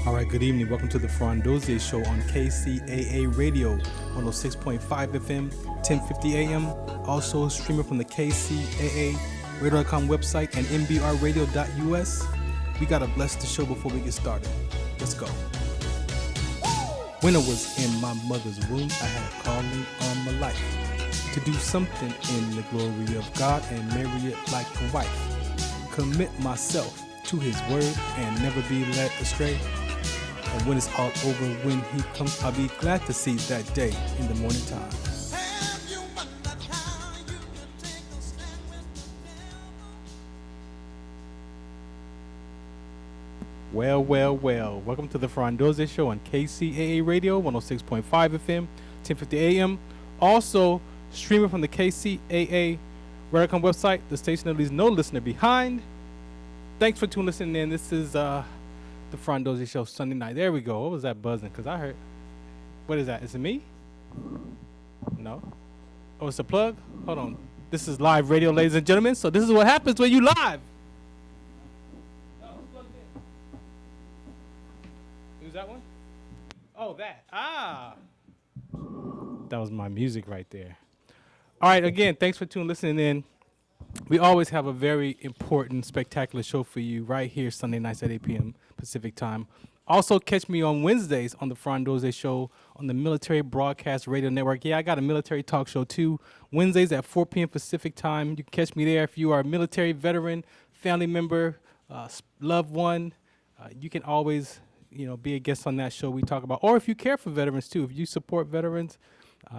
All right, good evening. Welcome to the Farron Dozier Show on KCAA Radio, 106.5 FM, 1050 AM. Also streaming from the KCAA Radio.com website and MBRradio.us. We got to bless the show before we get started. Let's go. When I was in my mother's womb, I had a calling on my life to do something in the glory of God and marry it like a wife. Commit myself to his word and never be led astray. And when it's all over, when he comes, I'll be glad to see that day in the morning time. Well. Welcome to the Farron Dozier Show on KCAA Radio, 106.5 FM, 1050 AM. Also, streaming from the KCAA Radio.com website, the station that leaves no listener behind. Thanks for listening in. This is the Farron Dozier Show Sunday night. There we go. What was that buzzing? Because I heard. What is that? Is it me? No. Oh, it's a plug? Hold on. This is live radio, ladies and gentlemen. So this is what happens when you live. Who's that one? Oh, that. That was my music right there. All right, again, thanks for listening in. We always have a very important, spectacular show for you right here Sunday nights at 8 p.m. Pacific time. Also, catch me on Wednesdays on the Farron Dozier Show on the Military Broadcast Radio Network. Yeah, I got a military talk show too. Wednesdays at 4 p.m. Pacific time. You can catch me there if you are a military veteran, family member, loved one. You can always, be a guest on that show we talk about. Or if you care for veterans too, if you support veterans,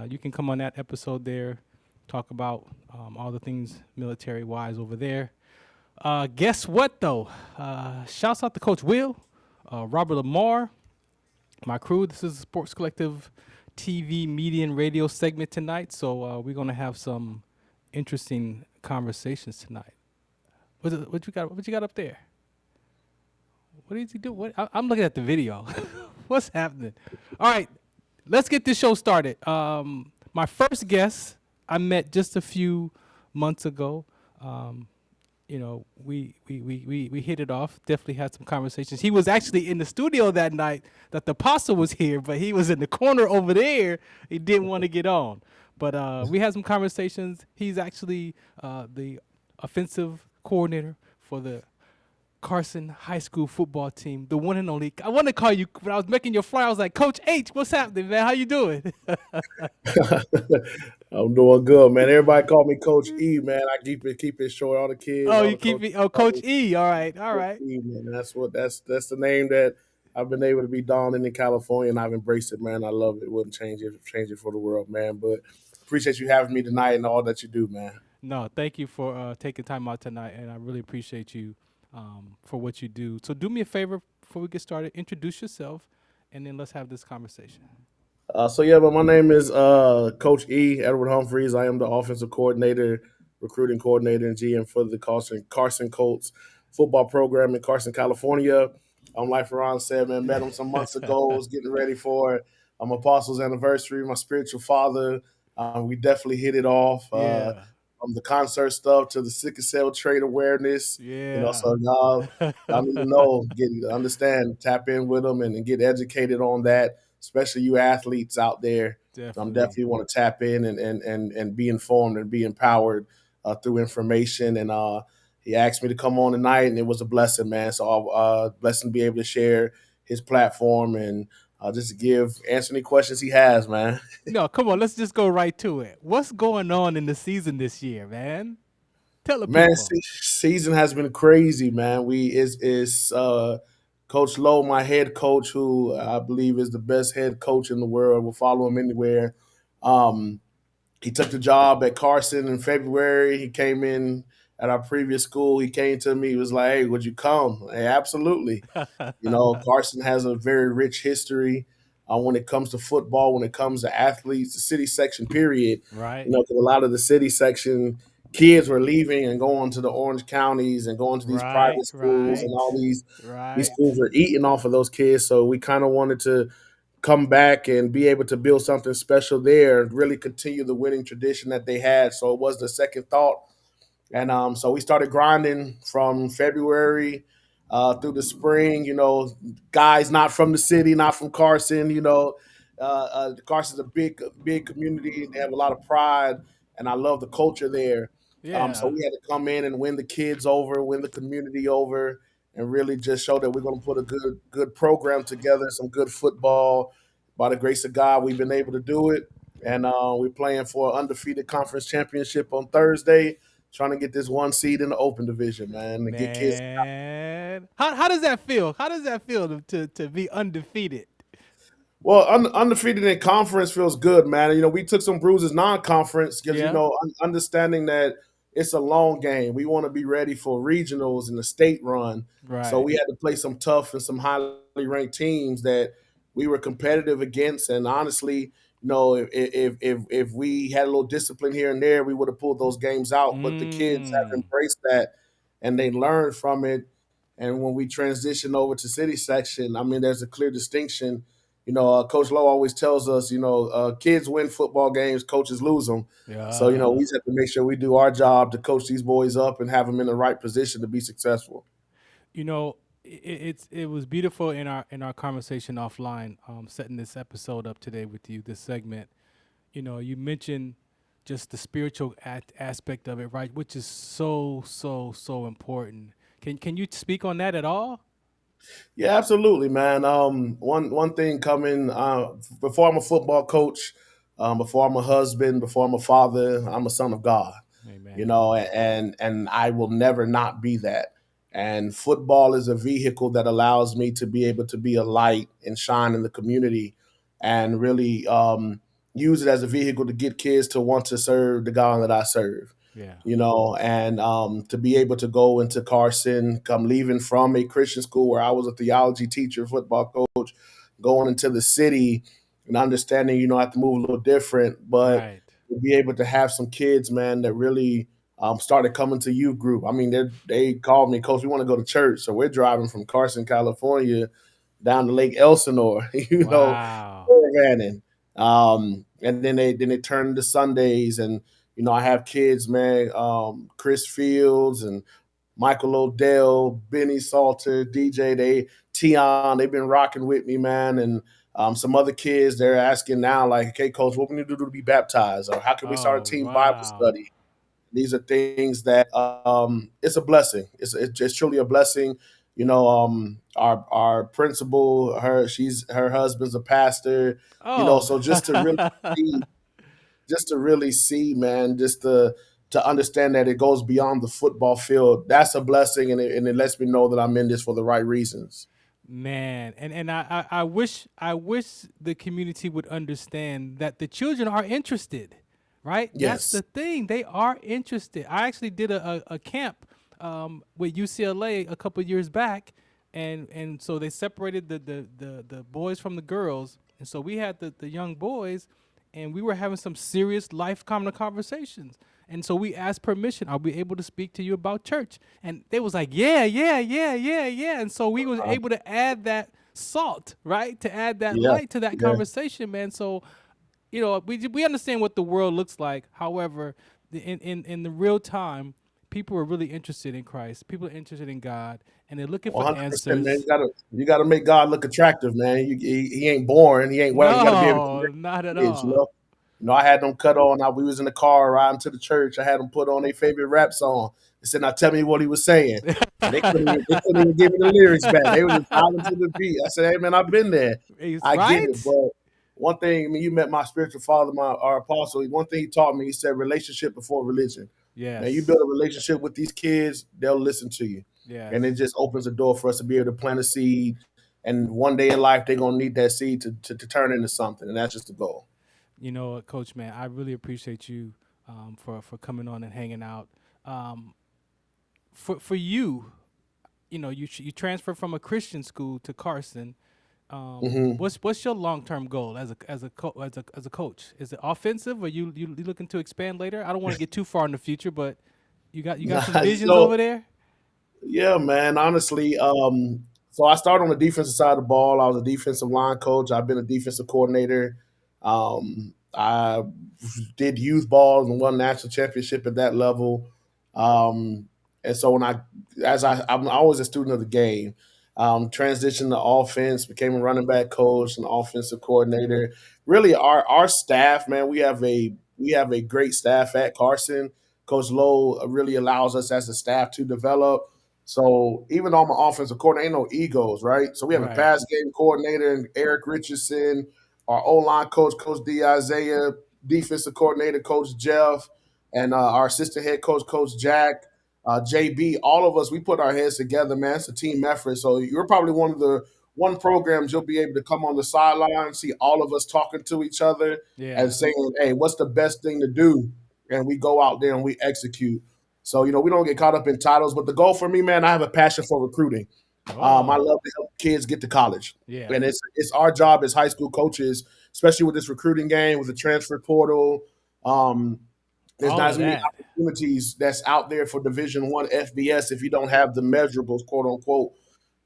you can come on that episode there. Talk about all the things military-wise over there. Guess what, though? Shouts out to Coach Will, Robert Lamar, my crew. This is a Sports Collective TV, media, and radio segment tonight. So we're going to have some interesting conversations tonight. What you got up there? What did he do? I'm looking at the video. What's happening? All right, let's get this show started. My first guest I met just a few months ago. We hit it off. Definitely had some conversations. He was actually in the studio that night that the apostle was here, but he was in the corner over there. He didn't want to get on. But we had some conversations. He's actually the offensive coordinator for the Carson High School football team, the one and only. I want to call you, when I was making your flyer, I was like, Coach H, what's happening, man? How you doing? I'm doing good, man. Everybody call me Coach E, man. I keep it short. All the kids, Oh, all you the keep coaches me. Oh, call Coach me E. All right. Coach E, man. That's the name that I've been able to be donned in California, and I've embraced it, man. I love it. Wouldn't change it for the world, man. But appreciate you having me tonight and all that you do, man. No, thank you for taking time out tonight, and I really appreciate you for what you do. So do me a favor before we get started. Introduce yourself, and then let's have this conversation. But my name is Coach E. Edward Humphreys. I am the offensive coordinator, recruiting coordinator, and GM for the Carson Colts football program in Carson, California. Like Farron said, man, met him some months ago. Was getting ready for Apostles' anniversary. My spiritual father. We definitely hit it off. Yeah. From the concert stuff to the sickle cell trait awareness. Yeah. So y'all need to know, understand, tap in with them, and get educated on that, especially you athletes out there. Definitely want to tap in and be informed and be empowered through information. And he asked me to come on tonight, and it was a blessing, man. So blessing to be able to share his platform and just answer any questions he has, man. No, come on. Let's just go right to it. What's going on in the season this year, man? Tell the Man, people. season has been crazy, man. Coach Lowe, my head coach, who I believe is the best head coach in the world. We'll follow him anywhere. Um, he took the job at Carson in February. He came in at our previous school. He came to me. He was like, "Hey, would you come?" Hey, absolutely. Carson has a very rich history when it comes to football, when it comes to athletes, the city section, period. Right. 'Cause a lot of the city section kids were leaving and going to the orange counties and going to these private schools, and all these Right. schools were eating off of those kids. So we kind of wanted to come back and be able to build something special there, really continue the winning tradition that they had. So it wasn't a second thought. And so we started grinding from February. through the spring. Guys not from the city, not from Carson. Carson's a big community. They have a lot of pride, and I love the culture there. So Yeah. we had to come in and win the kids over, win the community over, and really just show that we're going to put a good program together, some good football. By the grace of God, we've been able to do it, and we're playing for an undefeated conference championship on Thursday. Trying to get this one seed in the open division, man, and get kids. Man, how does that feel? How does that feel to be undefeated? Well, undefeated in conference feels good, man. We took some bruises non-conference because Yeah. understanding that it's a long game. We want to be ready for regionals and the state run. So Right. we had to play some tough and some highly ranked teams that we were competitive against. And honestly, if we had a little discipline here and there, we would have pulled those games out. But the kids have Mm. embraced that and they learned from it. And when we transition over to city section, I mean, there's a clear distinction. Coach Lowe always tells us, kids win football games, coaches lose them. So, we Yeah. just have to make sure we do our job to coach these boys up and have them in the right position to be successful. It was beautiful in our conversation offline, setting this episode up today with you, this segment. You mentioned just the spiritual aspect of it, right? Which is so important. Can you speak on that at all? Yeah, absolutely, man. One thing coming before I'm a football coach, before I'm a husband, before I'm a father, I'm a son of God. Amen. And I will never not be that. And football is a vehicle that allows me to be able to be a light and shine in the community, and really use it as a vehicle to get kids to want to serve the God that I serve. Yeah. And to be able to go into Carson, come leaving from a Christian school where I was a theology teacher, football coach, going into the city and understanding, I have to move a little different, but Right. to be able to have some kids, man, that really started coming to youth group. I mean, they called me, Coach, we want to go to church. So we're driving from Carson, California down to Lake Elsinore, Wow. caravanning. And then they turn into Sundays, and I have kids, man. Chris Fields and Michael Odell, Benny Salter, DJ, Tion, they've been rocking with me, man. And some other kids, they're asking now, like, okay, coach, what we need to do to be baptized? Or how can we start a Oh, team Bible wow. study? These are things that it's a blessing. It's truly a blessing. Our principal, her husband's a pastor. Oh. So see, just to really see, man, just to understand that it goes beyond the football field. That's a blessing, and it lets me know that I'm in this for the right reasons. Man, and I wish the community would understand that the children are interested, right? That's Yes. the thing. They are interested. I actually did a camp with UCLA a couple years back, and so they separated the boys from the girls, and so we had the young boys, and we were having some serious life common conversations. And so we asked permission. Are we able to speak to you about church? And they was like, yeah, yeah, yeah, yeah, yeah. And so we was Uh, able to add that salt, right? To add that yeah. light to that Yeah. conversation, man. So, we understand what the world looks like. However, in the real time, people are really interested in Christ. People are interested in God, and they're looking for 100%, man. answers. You gotta make God look attractive, man. He ain't boring. He ain't well. You gotta be able to No, connect not at with kids. all. I had them cut on. We was in the car riding to the church. I had them put on their favorite rap song. They said, "Now tell me what he was saying." And they couldn't even give me the lyrics back. They were just vibing to the beat. I said, "Hey, man, I've been there. It's I get it." right. But one thing, I mean, you met my spiritual father, our apostle. One thing he taught me, he said, "Relationship before religion." Man, you Yes. build a relationship with these kids, they'll listen to you. And it Yes. just opens the door for us to be able to plant a seed. And one day in life, they're gonna need that seed to turn into something, and that's just the goal. Coach, man, I really appreciate you for coming on and hanging out. Um, for you, you transferred from a Christian school to Carson. Hmm. What's your long term goal as a coach? Is it offensive, or you looking to expand later? I don't want to get too far in the future, but you got some visions So over there. yeah, man. Honestly, so I started on the defensive side of the ball. I was a defensive line coach. I've been a defensive coordinator. I did youth ball and won national championship at that level. Um, And so I'm always a student of the game. Transitioned to offense, became a running back coach and offensive coordinator. Really, our staff, man, we have a great staff at Carson. Coach Lowe really allows us as a staff to develop. So even though I'm an offensive coordinator, ain't no egos, right? So we have a Right. pass game coordinator and Eric Richardson, our O line coach, Coach D. Isaiah, defensive coordinator, Coach Jeff, and our assistant head coach, Coach Jack, JB. All of us, we put our heads together, man. It's a team effort. So you're probably one of the one programs you'll be able to come on the sideline, see all of us talking to each other and Yeah. saying, "Hey, what's the best thing to do?" And we go out there and we execute. So we don't get caught up in titles. But the goal for me, man, I have a passion for recruiting. I Oh. love to help kids get to college, Yeah. and it's our job as high school coaches, especially with this recruiting game, with the transfer portal. Um, there's All not as of many that. opportunities that's out there for Division One FBS if you don't have the measurables, quote unquote.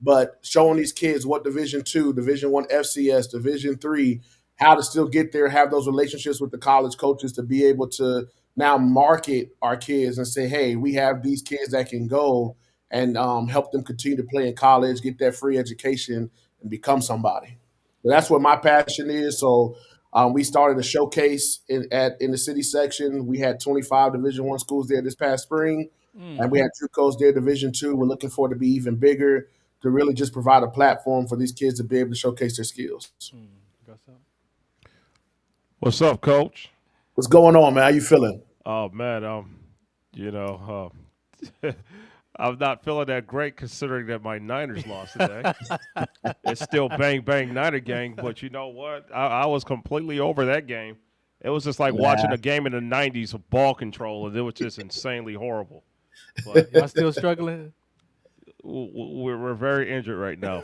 But showing these kids what Division Two, Division One FCS, Division Three, how to still get there, have those relationships with the college coaches to be able to now market our kids and say, hey, we have these kids that can go and help them continue to play in college, get that free education, and become somebody. So that's what my passion is. So we started a showcase in the city section. We had 25 Division One schools there this past spring, and we Mm. had JUCOs there Division Two. We're looking forward to be even bigger to really just provide a platform for these kids to be able to showcase their skills. Mm. Got some? What's up, Coach? What's going on, man? How you feeling? Oh man, you know, I'm not feeling that great considering that my Niners lost today. It's still bang bang Niner gang, but you know what? I was completely over that game. It was just like watching Nah. a game in the '90s of ball control, and it was just insanely horrible. But Y'all still struggling? we're very injured right now.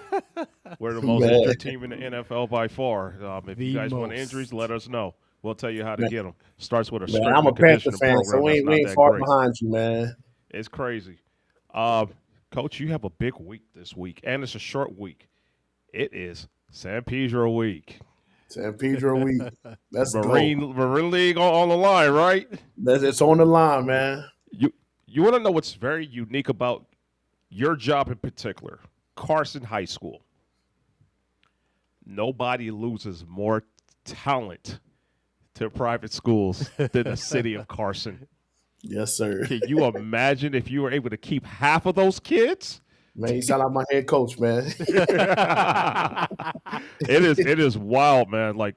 We're the most Man, injured team in the NFL by far. If you The guys want injuries, most. let us know. We'll tell you how to man, get them. Starts with a man, strength I'm a and Panther conditioning fan, so program that's we not ain't that far great. behind you, man. It's crazy. Uh, Coach, you have a big week this week, and it's a short week. It is San Pedro week. San Pedro week. Let's go. Marine League on the line, right? It's on the line, man. You you want to know what's very unique about your job in particular, Carson High School. Nobody loses more talent to private schools than the city of Carson. Yes, sir. Can you imagine if you were able to keep half of those kids? Man, you sound like my head coach, man. It is wild, man. Like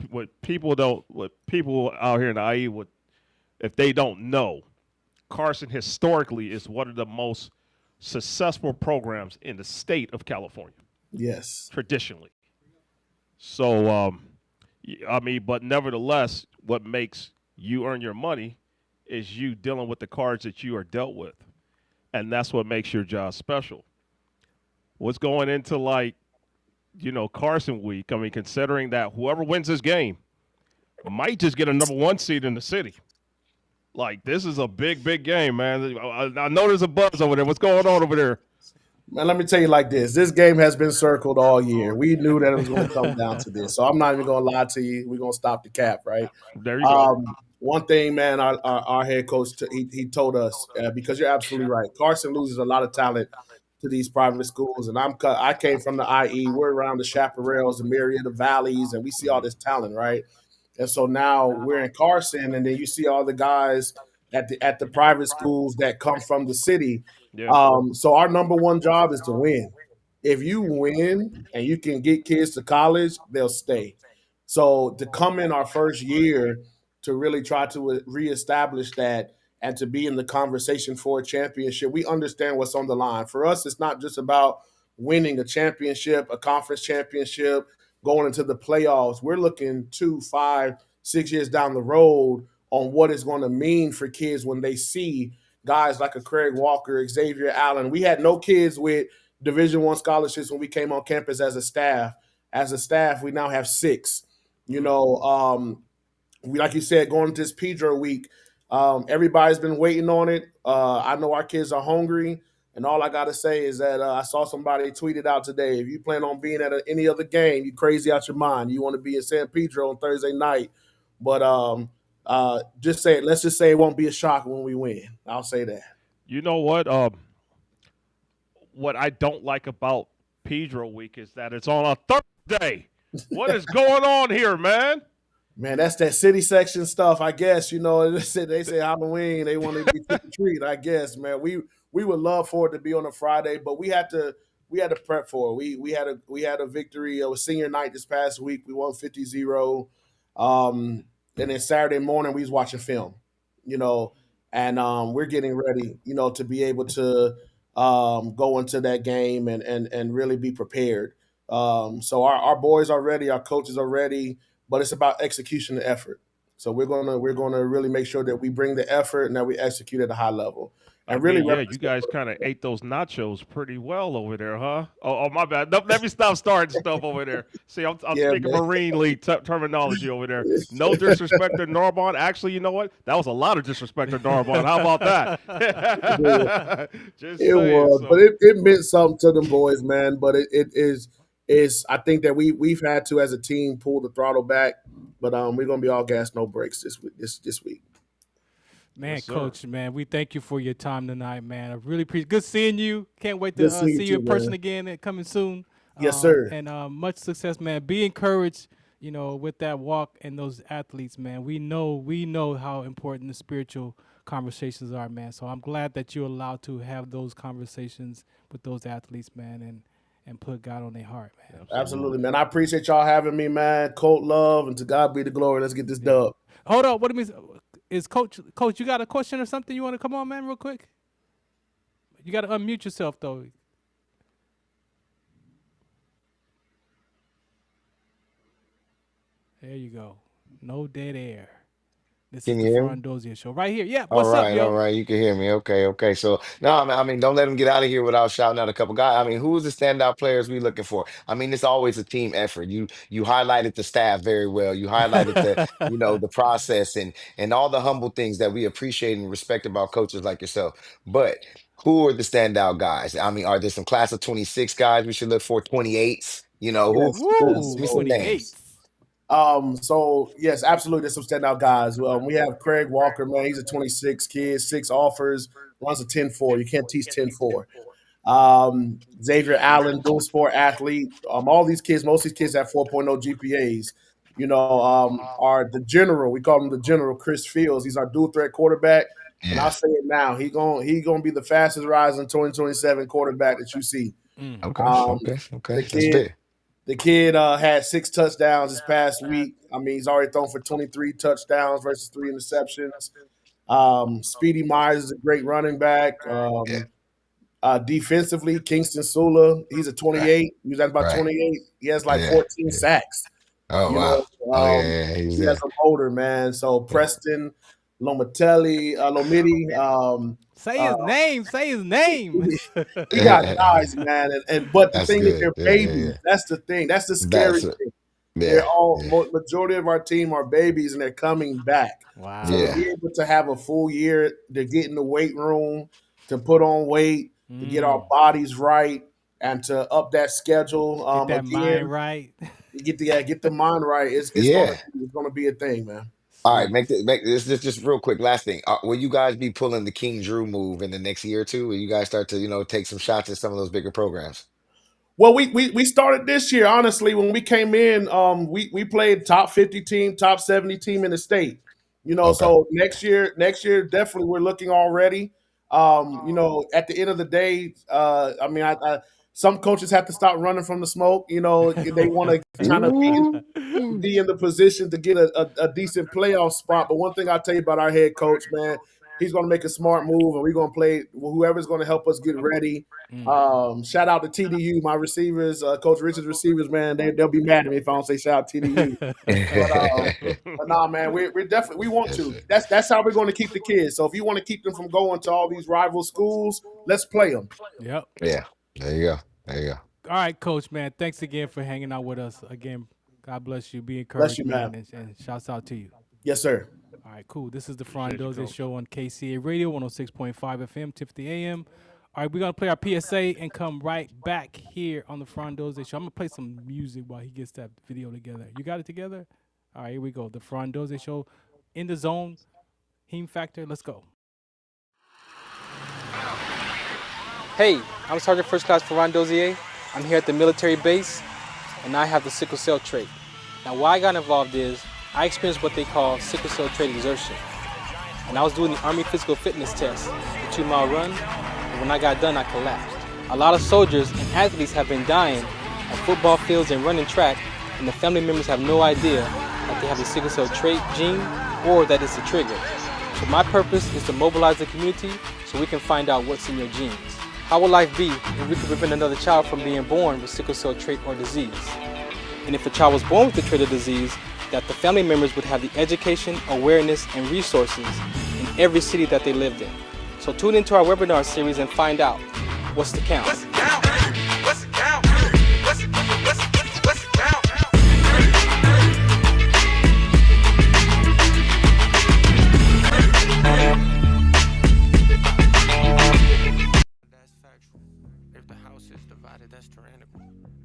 what people out here in the IE would if they don't know, Carson historically is one of the most successful programs in the state of California, Yes. traditionally. So I mean, but nevertheless, what makes you earn your money is you dealing with the cards that you are dealt with. And that's what makes your job special. What's going into like, Carson week? I mean, considering that whoever wins this game might just get a number one seed in the city. Like, this is a big, big game, man. I know there's a buzz over there. What's going on over there? Man, let me tell you like this. This game has been circled all year. We knew that it was going to come down to this. So I'm not even going to lie to you. We're going to stop the cap, right? There you go. One thing, man, our head coach, he told us, because you're absolutely right. Carson loses a lot of talent to these private schools. And I came from the IE. We're around the Chaparrals, the Marietta Valleys, and we see all Mhm. this talent, right? And so now we're in Carson, and then you see all the guys at the private schools that come from the city. Yeah. So our number one job is to win. If you win and you can get kids to college, they'll stay. So to come in our first year to really try to reestablish that and to be in the conversation for a championship, we understand what's on the line. For us, it's not just about winning a championship, a conference championship, going into the playoffs. We're looking 2, 5, 6 years down the road on what it's going to mean for kids when they see guys like a Craig Walker, Xavier Allen. We had no kids with Division One scholarships when we came on campus as a staff. As a staff, we now have six. You Mm. know, we like you said, going into this Pedro week, everybody's been waiting on it. I know our kids are hungry, and all I gotta say is that I saw somebody tweeted out today. If you plan on being at any other game, you crazy out your mind. You want to be in San Pedro on Thursday night, but just say let's just say it won't be a shock when we win. I'll say that. You know what I don't like about Pedro Week is that it's on a Thursday. What is going on here, man? Man, that's that city section stuff, I guess. They say Halloween, they want to be trick or treat. I guess, man. We would love for it to be on a Friday, but we had to prep for it. We had a victory. It was senior night this past week. We won 50-0. And then Saturday morning we was watching film, you know, and we're getting ready, to be able to go into that game and really be prepared. So our boys are ready, our coaches are ready, but it's about execution and effort. So we're gonna really make sure that we bring the effort and that we execute at a high level I and really mean, yeah, you represent. guys kind of ate those nachos pretty well over there, huh? Oh, my bad. No, let me stop starting stuff over there. See, I'm Yeah, speaking man. Marine League terminology over there. No disrespect to Narbonne. Actually, you know what? That was a lot of disrespect to Narbonne. How about that? Just It saying. was, but So, it meant something to them boys, man. But it is I think that we've had to as a team pull the throttle back, but we're gonna be all gas no brakes this week. Man, yes, sir. Coach, man, we thank you for your time tonight, man. I really appreciate. Good seeing you. Can't wait Good to seeing you see you in too, person man. again and coming soon. Yes, sir. And much success, man. Be encouraged, with that walk and those athletes, man. We know how important the spiritual conversations are, man. So I'm glad that you're allowed to have those conversations with those athletes, man, and put God on their heart, man. So Absolutely, Absolutely. man. I appreciate y'all having me, man. Colt love and to God be the glory. Let's get this yeah. dub. Hold up, what do you mean? Is Coach? You got a question or something you want to come on, man, real quick? You got to unmute yourself though. There you go. No dead air. This is Can the you hear me? Farron Dozier show right here. Yeah, All what's up, right, all yo? right. You can hear me. Okay, okay. So no, I mean, don't let them get out of here without shouting out a couple guys. I mean, who's the standout players we looking for? I mean, it's always a team effort. You highlighted the staff very well. You highlighted the process and all the humble things that we appreciate and respect about coaches like yourself. But who are the standout guys? I mean, are there some class of 26 guys we should look for? 28s? Who? Yes, yes. Woo, Give me some So, 28. names. so yes, absolutely. There's some standout guys. We have Craig Walker, man. He's a 26 kid, 6 offers, runs a 10-4. You can't teach 10-4. Xavier Allen, dual sport athlete. All these kids, most of these kids have 4.0 GPAs. Are the general, we call him the general, Chris Fields. He's our dual threat quarterback. And I'll Yeah. say it now. He gonna be the fastest rising 2027 quarterback that you see. Mm. Okay, Um, okay, okay. the That's kid, big. the kid had 6 touchdowns this past week. I mean, he's already thrown for 23 touchdowns versus 3 interceptions. Speedy Myers is a great running back. Yeah. Defensively, Kingston Sula, he's a Right. 28. He was at about Right. 28. He has Oh like yeah. 14 Yeah. sacks. Oh You wow. know, Oh yeah, yeah, he's he has there. a motor, man. So Yeah. Preston, Lomiti, Say uh, his name. Say his we, name. we got guys, man. And but the That's thing is, good. they're Yeah, yeah, babies. yeah. That's the thing. That's the scary That's it. thing. They're Yeah, all yeah, majority of our team are babies, and they're coming back. So to Wow. yeah, be able to have a full year to get in the weight room, to put on weight, to get our Mm. bodies right, and to up that schedule Get that mind again, right. get the mind right. It's gonna yeah. it's gonna be a thing, man. All right, Sweet. make this just real quick. Last thing, will you guys be pulling the King Drew move in the next year or two? Will you guys start to take some shots at some of those bigger programs? Well, we started this year. Honestly, when we came in, we played top 50 team, top 70 team in the state. Okay. So next year definitely we're looking already. At the end of the day, I mean, some coaches have to stop running from the smoke. They want to kind of Ooh. be in the position to get a decent playoff spot. But one thing I'll tell you about our head coach, man, he's going to make a smart move, and we're going to play whoever's going to help us get ready. Mm. Shout out to TDU, my receivers, Coach Richard's receivers, man. They'll be mad at me if I don't say shout out TDU. But nah, man, we're definitely we want That's to. it. That's how we're going to keep the kids. So if you want to keep them from going to all these rival schools, let's play them. Yep. Yeah. There you go. There you go. All right, Coach, man. Thanks again for hanging out with us. Again, God bless you. Be Bless encouraged, you, man. man. And shouts out to you. Yes, sir. All right, cool. This is the Front Appreciate you, Dozier coach. Show on KCA Radio, 106.5 FM, 50 AM. All right, we're going to play our PSA and come right back here on the Front Dozier Show. I'm going to play some music while he gets that video together. You got it together? All right, here we go. The Front Dozier Show in the zone. Heme Factor. Let's go. Hey, I'm Sergeant First Class Farron Dozier. I'm here at the military base, and I have the sickle cell trait. Now, why I got involved is I experienced what they call sickle cell trait exertion. And I was doing the Army physical fitness test, the 2-mile run, and when I got done, I collapsed. A lot of soldiers and athletes have been dying at football fields and running track, and the family members have no idea that they have the sickle cell trait gene or that it's a trigger. So my purpose is to mobilize the community so we can find out what's in your genes. How would life be if we could prevent another child from being born with sickle cell trait or disease? And if a child was born with the trait or disease, that the family members would have the education, awareness, and resources in every city that they lived in. So tune into our webinar series and find out what's the count. What's it count? What's it count? What's it count? That's factual. If the house is divided, that's tyrannical.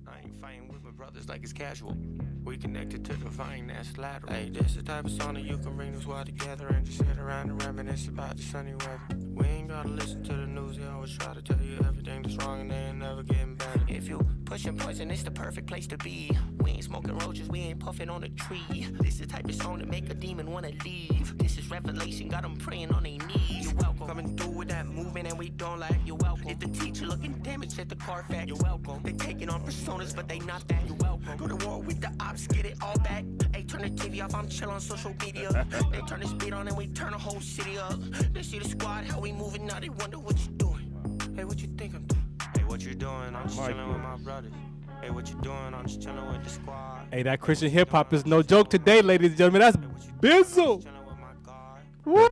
I ain't fighting with my brothers like it's casual. We connected to divine, that's lateral. Hey, this the type of song that you can bring this world together and just sit around and reminisce about the sunny weather. We ain't gotta listen to the news, they always try to tell you everything that's wrong and they ain't never getting better. If you pushing poison, it's the perfect place to be. We ain't smoking roaches, we ain't puffing on a tree. This the type of song that make a demon wanna leave. This is revelation, got them praying on their knees. You're welcome. Coming through with that movement and we don't like. You're welcome. If the teacher looking damaged at the Carfax, you're welcome. They taking on personas, but they not that. You're welcome. Go to war with the ops, get it all back. Hey, turn the TV off, I'm chill on social media. They turn the speed on and we turn the whole city up. They see the squad, how we moving, now they wonder what you doing. Hey, what you think I'm doing? Hey, what you doing? I'm just chilling with my brothers. Hey, what you doing? I'm just chilling with the squad. Hey, that Christian hip hop is no joke today, ladies and gentlemen. That's Bizzle. Woo!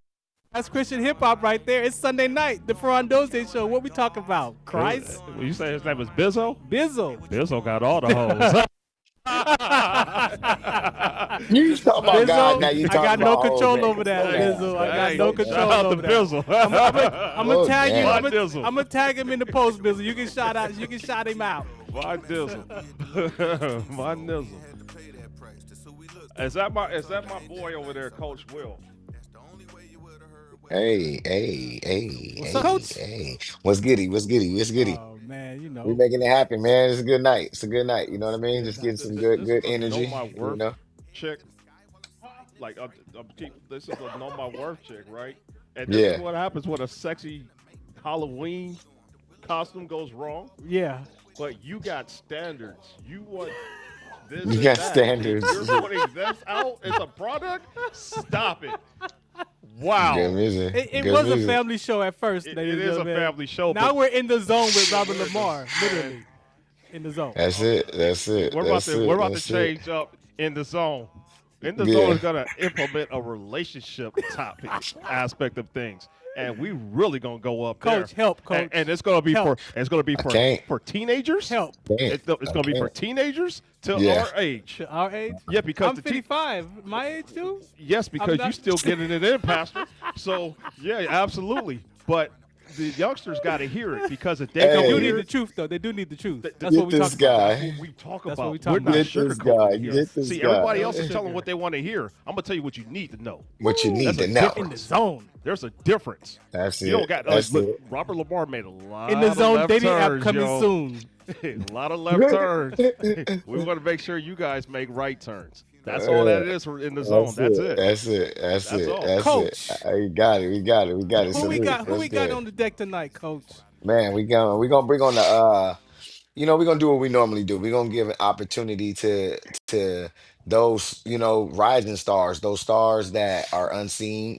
That's Christian hip hop right there. It's Sunday night, the Farron Dozier Show. What we talking about? Christ? You say his name was Bizzo? Bizzle. Bizzo got all the hoes. You talking about God now? You I talking got no about control man. over that, Bizzle. I got no control Shout out over to that. Bizzle. I'm gonna tag you. Why I'm Dizzle? gonna tag him in the post, Bizzle. You can shout out. You can shout him out. My Dizzle. My Nizzle. Is that my boy over there, Coach Will? Hey. What's up, Coach? Hey. What's goody? Oh man, you We know. making it happen, man. It's a good night. You know what I mean? Just getting some This good is a energy. know my You worth know? chick. Like this is a know my worth chick, right? And this Yeah. is what happens when a sexy Halloween costume goes wrong. Yeah. But you got standards. You want this You and got that. standards. You're putting this out as a product? Stop it. Wow. Good music. It Good was music. a family show at first. It ladies and is a gentlemen. family show. Now but we're in the zone with Robert Lamar, literally in the zone. That's it. we're about to change up in the zone. In the zone is gonna implement a relationship topic aspect of things. And we really gonna go up there. Coach, help, Coach. And it's gonna be Help. for teenagers. Help. It's gonna be for teenagers to Yeah. our age. To our age? Yeah, because I'm 55. My age too? yes, because not- you still getting it in, Pastor. So yeah, absolutely. But the youngsters got to hear it because if they Hey. They don't do hear need the it, truth, though. They do need the truth. That's Get what we this talk guy. about. that's what we talk That's about. what we talk We're about. not Get this sugarcoating guy. here. Get this See, guy. everybody else is telling what they want to hear. I'm gonna tell you what you need to know. What you need That's to a know. In the zone. There's a difference. That's You it. don't got That's look, it. Robert Lamar made a lot In the of zone left dating app turns, coming yo. soon. A lot of left turns. We want to make sure you guys make right turns. That's all that is in the zone. That's it. That's it. That's all. That's Coach. it. We got it. We got it. Who we Salute. got? Who That's we got good. on the deck tonight, Coach? Man, we gonna bring on the we're gonna do what we normally do. We're gonna give an opportunity to those, rising stars, those stars that are unseen,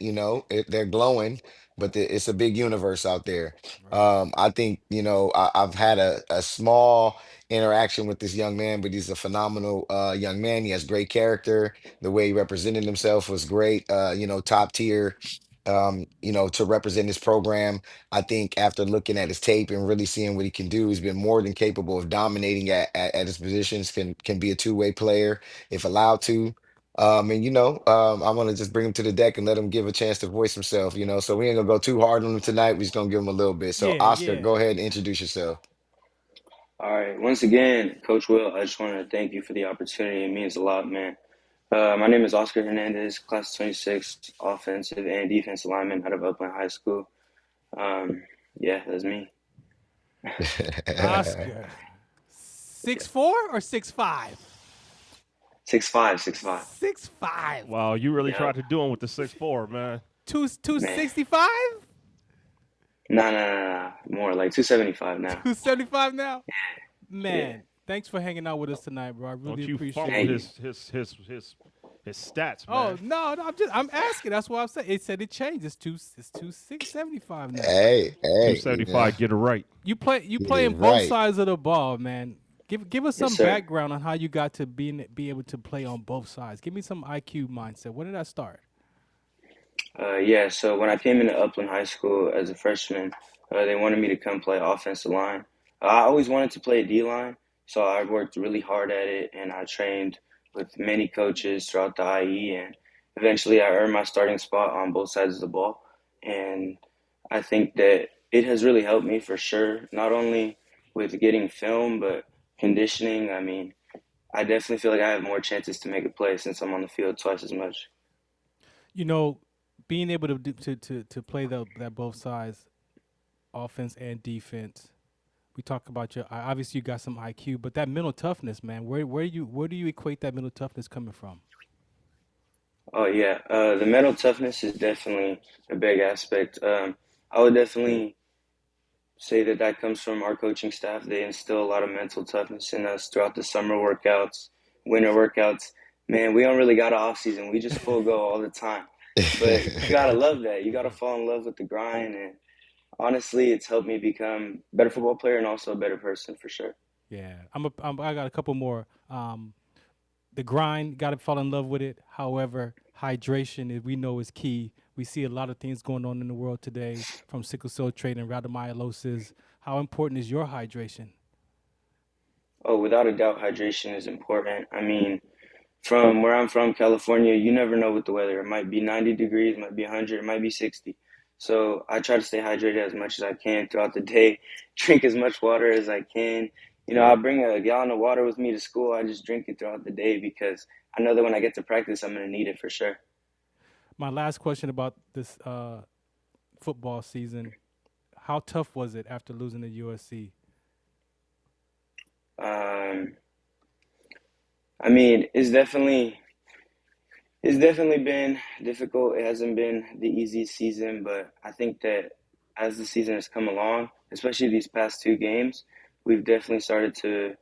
they're glowing, but it's a big universe out there. I think, I've had a small interaction with this young man, but he's a phenomenal young man. He has great character. The way he represented himself was great, top tier. To represent his program. I think after looking at his tape and really seeing what he can do, he's been more than capable of dominating at his positions, can be a two-way player if allowed to. I want to just bring him to the deck and let him give a chance to voice himself, So we ain't gonna go too hard on him tonight. We're just gonna give him a little bit. So Yeah, Oscar, yeah. go ahead and introduce yourself. All right. Once again, Coach Will, I just wanted to thank you for the opportunity. It means a lot, man. My name is Oscar Hernandez, class 26, offensive and defensive lineman out of Upland High School. Yeah, that's me. Oscar. 6'4" or 6'5"? 6'5", 6'5". 6'5". Wow, you really Yep. tried to do him with the 6'4", man. Man. 265? No. More like 275 now. 275 now? Yeah. Man, thanks for hanging out with us tonight, bro. I really Don't you appreciate fumble Thank it. you. his stats, Oh man. no, I'm asking. That's why I'm saying it said it changed. It's 675 now. Hey, you know, 275, get it right. You get it playing both right. sides of the ball, man. Give us Yes, some sir. background on how you got to be able to play on both sides. Give me some IQ mindset. When did that start? Yeah, so when I came into Upland High School as a freshman, they wanted me to come play offensive line. I always wanted to play D line, so I worked really hard at it, and I trained with many coaches throughout the IE, and eventually I earned my starting spot on both sides of the ball. And I think that it has really helped me for sure, not only with getting film, but conditioning. I mean, I definitely feel like I have more chances to make a play since I'm on the field twice as much. You know, being able to play that both sides, offense and defense. We talk about your obviously you got some IQ, but that mental toughness, man. Where do you equate that mental toughness coming from? Oh yeah, the mental toughness is definitely a big aspect. I would definitely say that that comes from our coaching staff. They instill a lot of mental toughness in us throughout the summer workouts, winter workouts. Man, we don't really got an off season. We just full go all the time. But you gotta love that. You gotta fall in love with the grind, and honestly, it's helped me become a better football player and also a better person for sure. Yeah, I got a couple more. The grind, got to fall in love with it. However, hydration, we know, is key. We see a lot of things going on in the world today, from sickle cell trait and rhabdomyolysis. How important is your hydration? Oh, without a doubt, hydration is important. I mean, from where I'm from, California, you never know with the weather. It might be 90 degrees, it might be 100, it might be 60. So I try to stay hydrated as much as I can throughout the day, drink as much water as I can. You know, I bring a gallon of water with me to school. I just drink it throughout the day because I know that when I get to practice, I'm going to need it for sure. My last question about this football season: how tough was it after losing to USC? Um, I mean, it's definitely been difficult. It hasn't been the easiest season, but I think that as the season has come along, especially these past two games, we've definitely started to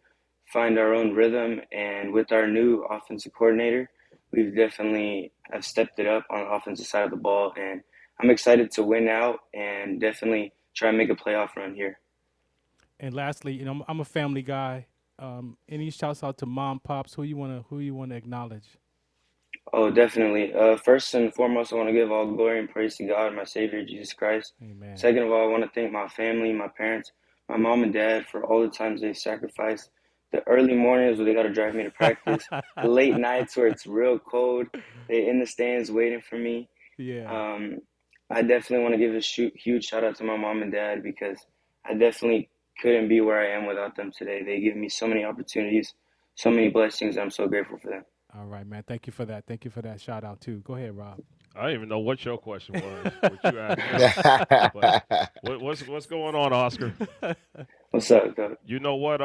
find our own rhythm. And with our new offensive coordinator, we've definitely have stepped it up on the offensive side of the ball. And I'm excited to win out and definitely try and make a playoff run here. And lastly, I'm a family guy. Any shouts out to mom, pops? Who you wanna acknowledge? Oh, definitely. First and foremost, I want to give all glory and praise to God, my Savior, Jesus Christ. Amen. Second of all, I want to thank my family, my parents, my mom and dad for all the times they've sacrificed. The early mornings where they got to drive me to practice, the late nights where it's real cold, they in the stands waiting for me. Yeah. Um, I definitely want to give a huge shout out to my mom and dad because I definitely couldn't be where I am without them today. They give me so many opportunities, so many blessings. I'm so grateful for them. All right, man. Thank you for that. Thank you for that shout out too. Go ahead, Rob. I don't even know what your question was, what you asked him. But what's going on, Oscar? What's up, Coach? You know what?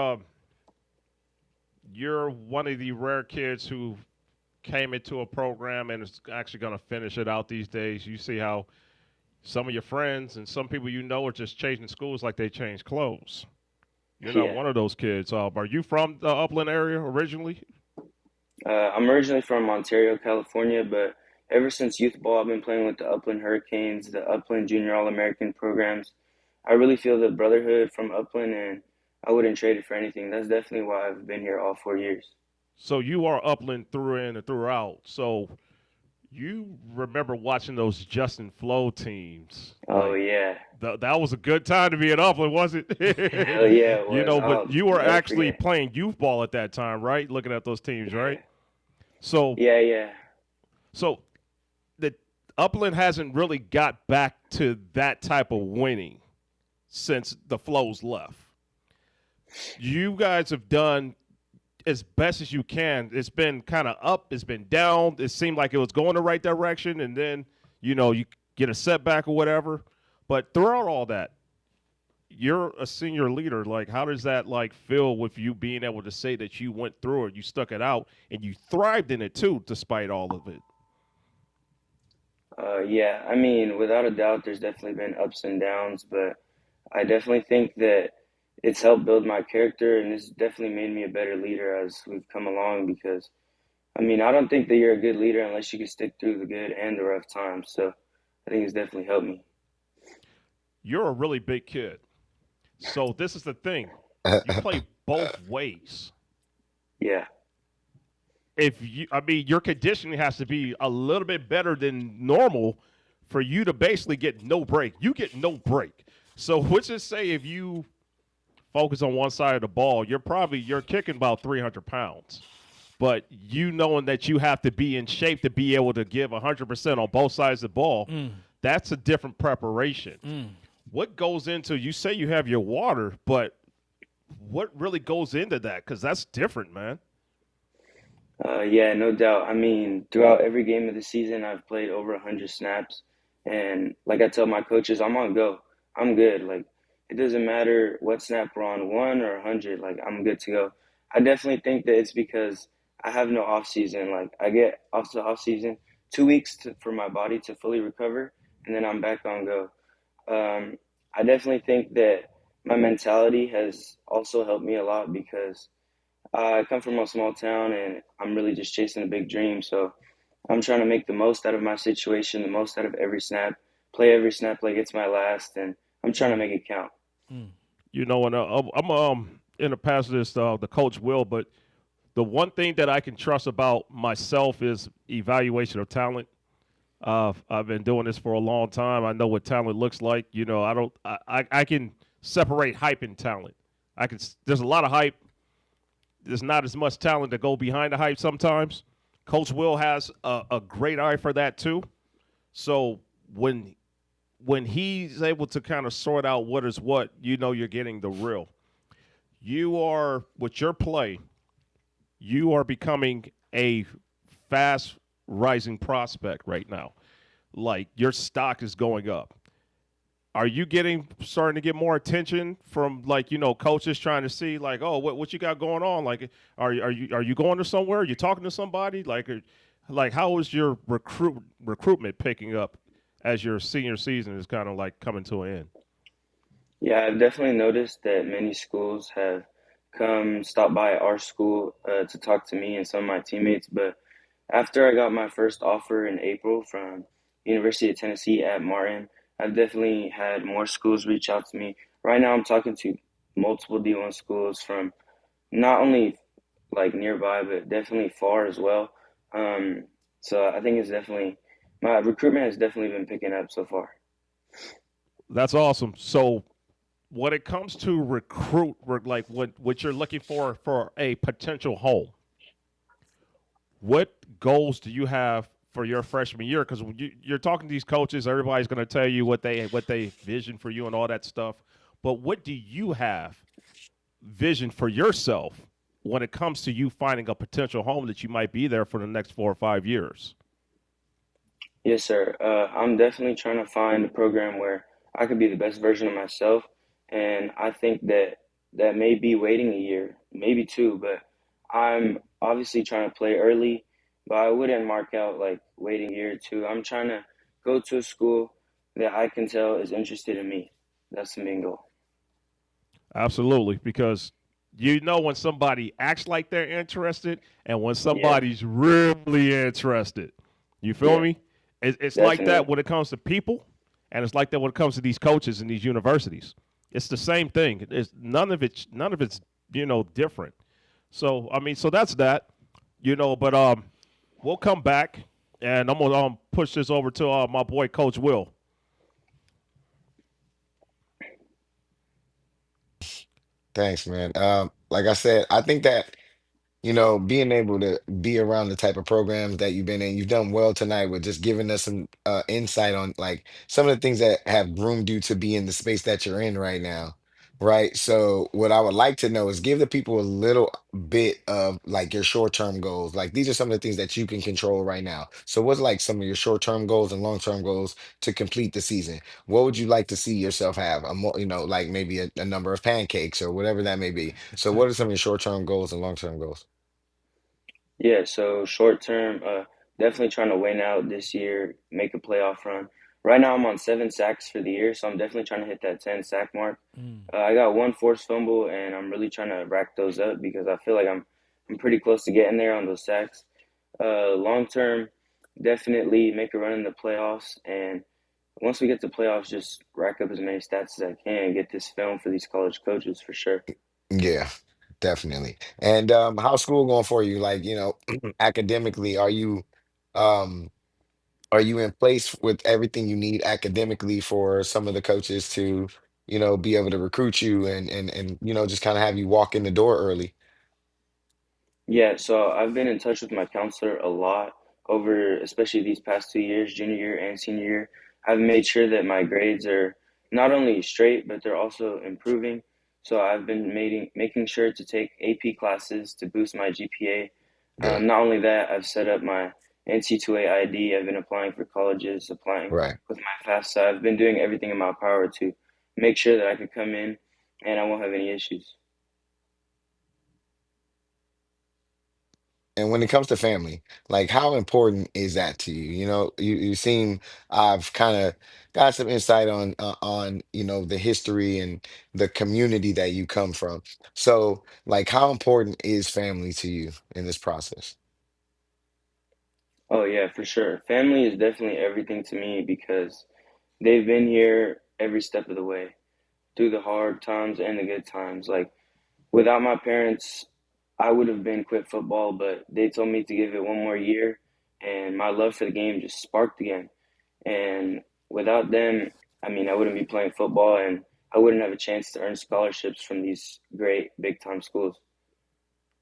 You're one of the rare kids who came into a program and is actually going to finish it out these days. You see how some of your friends and some people you know are just changing schools like they change clothes. You're not Yeah. one of those kids. Are you from the Upland area originally? I'm originally from Ontario, California, but ever since youth ball, I've been playing with the Upland Hurricanes, the Upland Junior All-American programs. I really feel the brotherhood from Upland, and I wouldn't trade it for anything. That's definitely why I've been here all 4 years. So you are Upland through in and throughout. So you remember watching those Justin Flo teams. Oh, Like, yeah. that was a good time to be at Upland, was it? Hell yeah, it You was. know, I'll but you were never actually forget. playing youth ball at that time, right? Looking at those teams, Yeah. right? So Yeah. so the Upland hasn't really got back to that type of winning since the Flows left. You guys have done as best as you can. It's been kind of up, it's been down. It seemed like it was going the right direction, and then you get a setback or whatever. But throughout all that, you're a senior leader. Like, how does that like feel with you being able to say that you went through it, you stuck it out, and you thrived in it too, despite all of it? Yeah, I mean, without a doubt, there's definitely been ups and downs, but I definitely think that it's helped build my character and it's definitely made me a better leader as we've come along because I mean, I don't think that you're a good leader unless you can stick through the good and the rough times. So I think it's definitely helped me. You're a really big kid. So this is the thing. You play both ways. Yeah. If you I mean your conditioning has to be a little bit better than normal for you to basically get no break. You get no break. So let's just say if you focus on one side of the ball, you're kicking about 300 pounds. But you knowing that you have to be in shape to be able to give 100% on both sides of the ball, that's a different preparation. What goes into, you say you have your water, but what really goes into that? Because that's different, man. Yeah, no doubt. I mean, throughout every game of the season, I've played over 100 snaps. And like I tell my coaches, I'm on go. I'm good. Like, it doesn't matter what snap we're on, one or 100, like, I'm good to go. I definitely think that it's because I have no off season. Like, I get off the off season 2 weeks for my body to fully recover, and then I'm back on go. I definitely think that my mentality has also helped me a lot because I come from a small town and I'm really just chasing a big dream. So I'm trying to make the most out of my situation, the most out of every snap, play every snap like it's my last, and I'm trying to make it count. You know, and I'm in the past of this, the coach will, but the one thing that I can trust about myself is evaluation of talent. I've been doing this for a long time. I know what talent looks like. You know, I can separate hype and talent. There's a lot of hype. There's not as much talent to go behind the hype sometimes. Coach Will has a great eye for that too. So when he's able to kind of sort out what is what, you know you're getting the real. You are with your play, you are becoming a fast rising prospect right now. Like your stock is going up. Are you starting to get more attention from like coaches trying to see like, oh, what you got going on? Like are you going to somewhere? Are you talking to somebody? Like how is your recruitment picking up as your senior season is kind of like coming to an end? Yeah, I've definitely noticed that many schools have stopped by our school to talk to me and some of my teammates. But after I got my first offer in April from University of Tennessee at Martin, I've definitely had more schools reach out to me. Right now, I'm talking to multiple D1 schools from not only like nearby, but definitely far as well. Um, so I think it's definitely my recruitment has definitely been picking up so far. That's awesome. So when it comes to like what you're looking for a potential home, what goals do you have for your freshman year? Because when you're talking to these coaches, everybody's going to tell you what they vision for you and all that stuff. But what do you have vision for yourself when it comes to you finding a potential home that you might be there for the next 4 or 5 years? Yes, sir. I'm definitely trying to find a program where I could be the best version of myself, and I think that that may be waiting a year, maybe two, but I'm obviously trying to play early, but I wouldn't mark out like waiting a year or two. I'm trying to go to a school that I can tell is interested in me. That's the main goal. Absolutely, because you know when somebody acts like they're interested and when Yeah, somebody's really interested. You feel yeah, me? It's like that definitely. when it comes to people, and it's like that when it comes to these coaches and these universities. It's the same thing. It's none of it's different. So I mean, so that's that. But we'll come back and I'm gonna push this over to my boy Coach Will. Thanks, man. Like I said, I think that, being able to be around the type of programs that you've been in, you've done well tonight with just giving us some insight on like some of the things that have groomed you to be in the space that you're in right now. right? So what I would like to know is give the people a little bit of like your short-term goals. Like these are some of the things that you can control right now. So what's like some of your short-term goals and long-term goals to complete the season? What would you like to see yourself have? A more, like maybe a number of pancakes or whatever that may be. So what are some of your short-term goals and long-term goals? Yeah, so short term, definitely trying to win out this year, make a playoff run. Right now, I'm on 7 sacks for the year, so I'm definitely trying to hit that 10 sack mark. I got one forced fumble, and I'm really trying to rack those up because I feel like I'm pretty close to getting there on those sacks. Long term, definitely make a run in the playoffs, and once we get to playoffs, just rack up as many stats as I can and get this film for these college coaches for sure. Yeah, definitely. And how's school going for you? Like, academically, um are you in place with everything you need academically for some of the coaches to, be able to recruit you and just kind of have you walk in the door early? Yeah, so I've been in touch with my counselor a lot over, especially these past 2 years, junior year and senior year. I've made sure that my grades are not only straight, but they're also improving. So I've been making sure to take AP classes to boost my GPA. Good. Not only that, I've set up my NC2A ID. I've been applying for colleges, applying Right. with my FAFSA. I've been doing everything in my power to make sure that I could come in and I won't have any issues. And when it comes to family, like how important is that to you? You seem I've kind of got some insight on the history and the community that you come from. So, like, how important is family to you in this process? Oh yeah, for sure. Family is definitely everything to me because they've been here every step of the way, through the hard times and the good times. Like without my parents, I would have been quit football, but they told me to give it one more year, and my love for the game just sparked again. And without them, I mean, I wouldn't be playing football, and I wouldn't have a chance to earn scholarships from these great big time schools.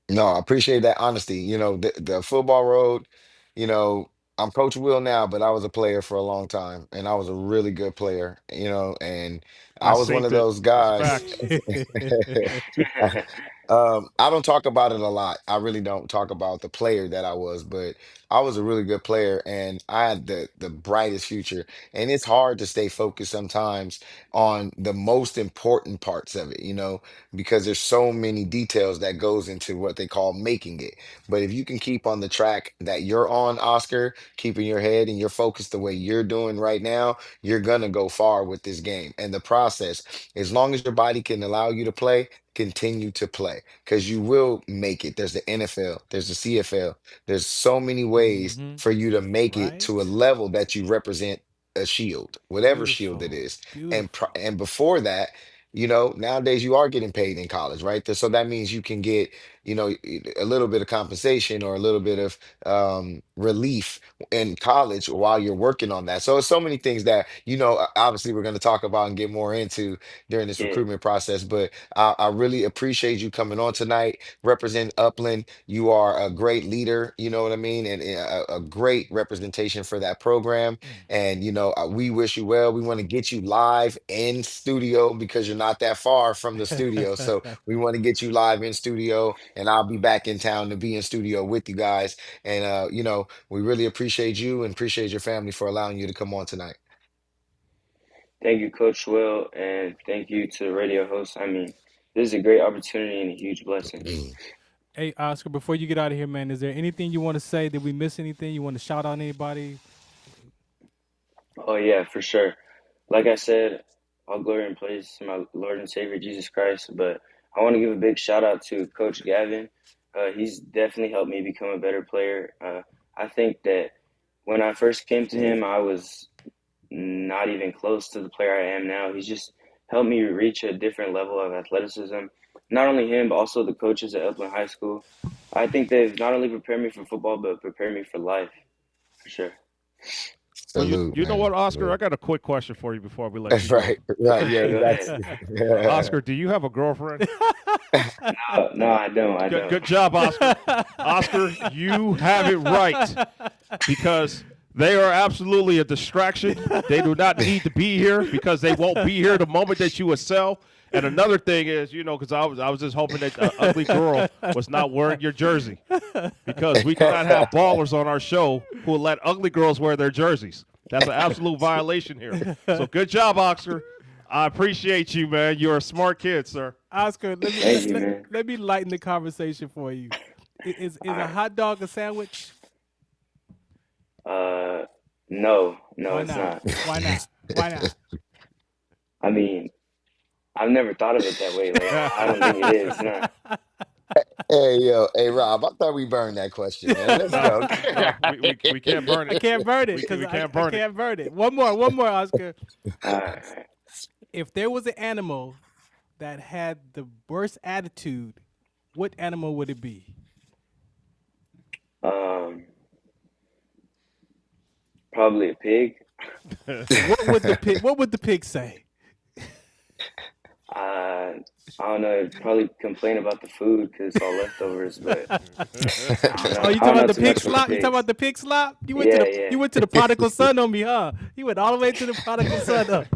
No, I appreciate that honesty. The football road, you know, I'm Coach Will now, but I was a player for a long time and I was a really good player, and I I was one synced of it. those That's guys. facts. I don't talk about it a lot. I really don't talk about the player that I was, but I was a really good player and I had the brightest future. And it's hard to stay focused sometimes on the most important parts of it, because there's so many details that goes into what they call making it. But if you can keep on the track that you're on, Oscar, keeping your head and your focus the way you're doing right now, you're gonna go far with this game. And the process, as long as your body can allow you to play, continue to play because you will make it. There's the NFL, there's the CFL, there's so many ways Mm-hmm. for you to make it to a Right? level that you represent a shield, whatever shield it Beautiful. is. Beautiful. And before that, nowadays you are getting paid in college, right? So that means you can get, a little bit of compensation or a little bit of relief in college while you're working on that. So it's so many things that, obviously we're going to talk about and get more into during this Yeah, recruitment process. But I really appreciate you coming on tonight, represent Upland. You are a great leader, you know what I mean, and a great representation for that program. And we wish you well. We want to get you live in studio because you're not that far from the studio. So we want to get you live in studio, and I'll be back in town to be in studio with you guys. And we really appreciate you and appreciate your family for allowing you to come on tonight. thank you, Coach Will, and thank you to the radio host. I mean, this is a great opportunity and a huge blessing. Hey, Oscar, before you get out of here, man, is there anything you want to say? Did we miss anything? You want to shout out anybody? Oh yeah, for sure. Like I said, all glory and praise to my Lord and Savior Jesus Christ. But I want to give a big shout out to Coach Gavin. He's definitely helped me become a better player. I think that when I first came to him, I was not even close to the player I am now. He's just helped me reach a different level of athleticism. Not only him, but also the coaches at Upland High School. I think they've not only prepared me for football, but prepared me for life, for sure. Well, you Salute, you know what, man. Oscar? I Salute. got a quick question for you before we let you go. Right, right. Okay, Yeah, go that's ahead. Oscar, do you have a girlfriend? No, I don't. I Good, don't. good job, Oscar. Oscar, you have it right because they are absolutely a distraction. They do not need to be here because they won't be here the moment that you excel. And another thing is, because I was just hoping that the ugly girl was not wearing your jersey, because we cannot have ballers on our show who will let ugly girls wear their jerseys. That's an absolute violation here. So good job, Oscar. I appreciate you, man. You're a smart kid, sir. Oscar, let me Thank you, man. let me lighten the conversation for you. Is All a right. hot dog a sandwich? No, Why it's not? not. Why not? Why not? I mean, I've never thought of it that way. Like, I don't think it is. No. Hey, yo, hey, Rob, I thought we burned that question, man. Let's No, go. no, we can't burn I it. can't burn it We, because we can't I burn it. can't burn it. One more, Oscar. All right. If there was an animal that had the worst attitude, what animal would it be? Probably a pig. What would the pig say? I don't know. It'd probably complain about the food because it's all leftovers. But I don't Oh, know. you I talking don't about know the too pig much about slop? You talking pigs. about the pig slop? Yeah, yeah. You went to the prodigal son on me, huh? You went all the way to the prodigal son.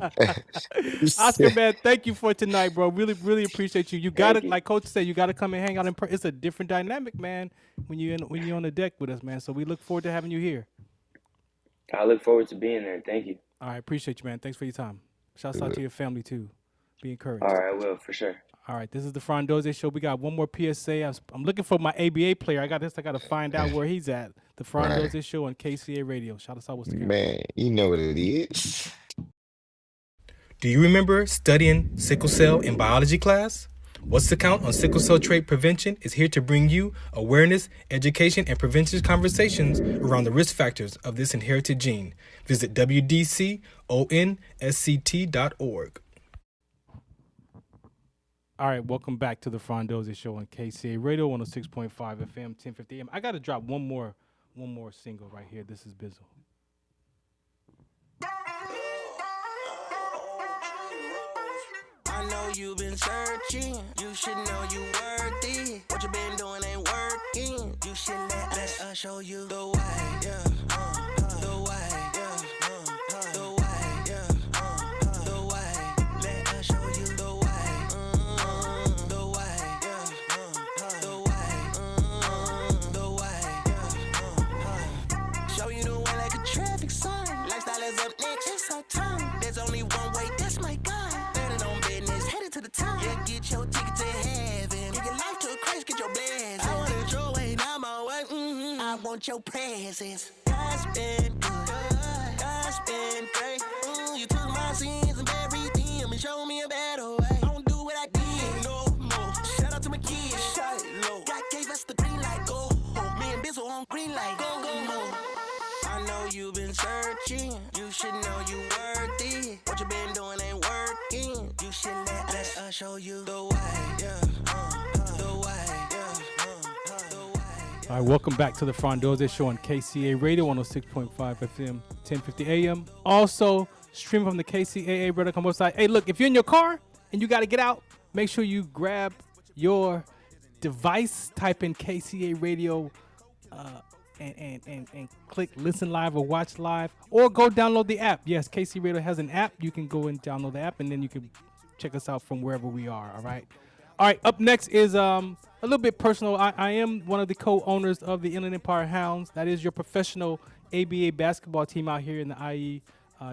Oscar, man, thank you for tonight, bro. Really, really appreciate you. You got Thank to, you. like Coach said, you got to come and hang out in person. It's a different dynamic, man, when you're on the deck with us, man. So we look forward to having you here. I look forward to being there. Thank you. All right, appreciate you, man. Thanks for your time. Shouts out to your family too. Be encouraged. All right, I will for sure. All right, this is the Farron Dozier show. We got one more PSA. I'm looking for my ABA player. I got to find out where he's at. The Farron Right. Dozier show on KCA Radio. Shout us out. What's the camera? Man, you know what it is. Do you remember studying sickle cell in biology class? What's the Count on Sickle Cell Trait Prevention is here to bring you awareness, education, and prevention conversations around the risk factors of this inherited gene. Visit wdconsct.org. All right, welcome back to the Farron Dozier Show on KCA Radio 106.5 FM, 1050 AM. I got to drop one more single right here. This is Bizzle. I know you've been searching. You should know you worth it. What you been doing ain't working. You should let us show you the way. Yeah, the way. Yeah, the way. Yeah, the way. Let us show you the way. The way. Yeah, the way. The way. Yeah, show you the way like a traffic sign. Lifestyle is up next. It's our time. There's only one way. That's my guide. To the top. Yeah, get your ticket to heaven. Give your life to Christ, get your blessings. I want it your way, not my way. I want your presence. God's been good. God's been great. You took my sins and buried them and showed me a better way. I don't do what I did no more. Shout out to my kids. Shout low. God gave us the green light. Go. Me and Bizzle on green light. Go, more. I know you've been searching. You should know you worth it. What you been doing ain't working. You should let us show you the way. Yeah, the way. Yeah, the way. All right, welcome back to the Farron Dozier Show on KCA Radio 106.5 FM, 1050 AM. Also, stream from the KCAA Brother.com website. Hey, look, if you're in your car and you got to get out, make sure you grab your device, type in KCA Radio, and click listen live or watch live, or go download the app. Yes, KC Radio has an app. You can go and download the app, and then you can check us out from wherever we are. All right. Up next is a little bit personal. I am one of the co-owners of the Inland Empire Hounds. That is your professional ABA basketball team out here in the IE.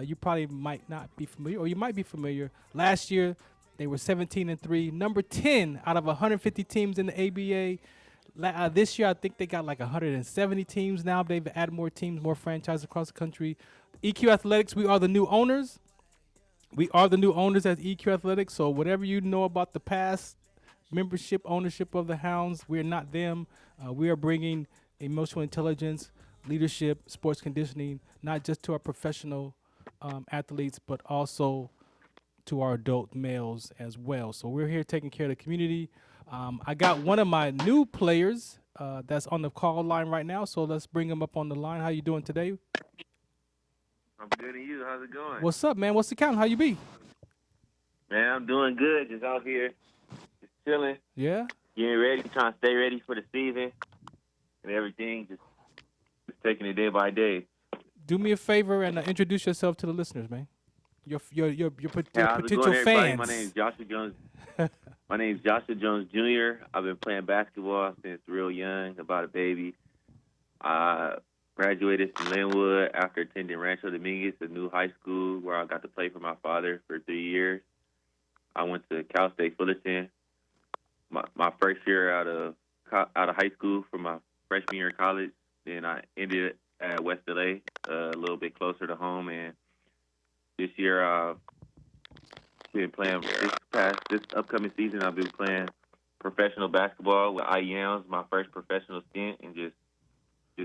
You probably might not be familiar, or you might be familiar. Last year, they were 17-3, number 10 out of 150 teams in the ABA. This year, I think they got like 170 teams now. They've added more teams, more franchises across the country. EQ Athletics, we are the new owners. We are the new owners as EQ Athletics. So whatever you know about the past membership, ownership of the Hounds, we're not them. We are bringing emotional intelligence, leadership, sports conditioning, not just to our professional athletes, but also to our adult males as well. So we're here taking care of the community. I got one of my new players that's on the call line right now, so let's bring him up on the line. How you doing today? I'm good, and you? How's it going? What's up, man? What's the count? How you be? Man, I'm doing good. Just out here, just chilling. Yeah? Getting ready, trying to stay ready for the season and everything. Just taking it day by day. Do me a favor and introduce yourself to the listeners, man. Hey, your how's it going, potential everybody? My name is fans. Joshua Jones. My name is Joshua Jones Jr. I've been playing basketball since real young, about a baby. I graduated from Linwood after attending Rancho Dominguez, a new high school where I got to play for my father for 3 years. I went to Cal State Fullerton. My first year out of high school for my freshman year of college. Then I ended at West LA, a little bit closer to home. And this year, been playing this upcoming season. I've been playing professional basketball with IEMs, my first professional stint, and just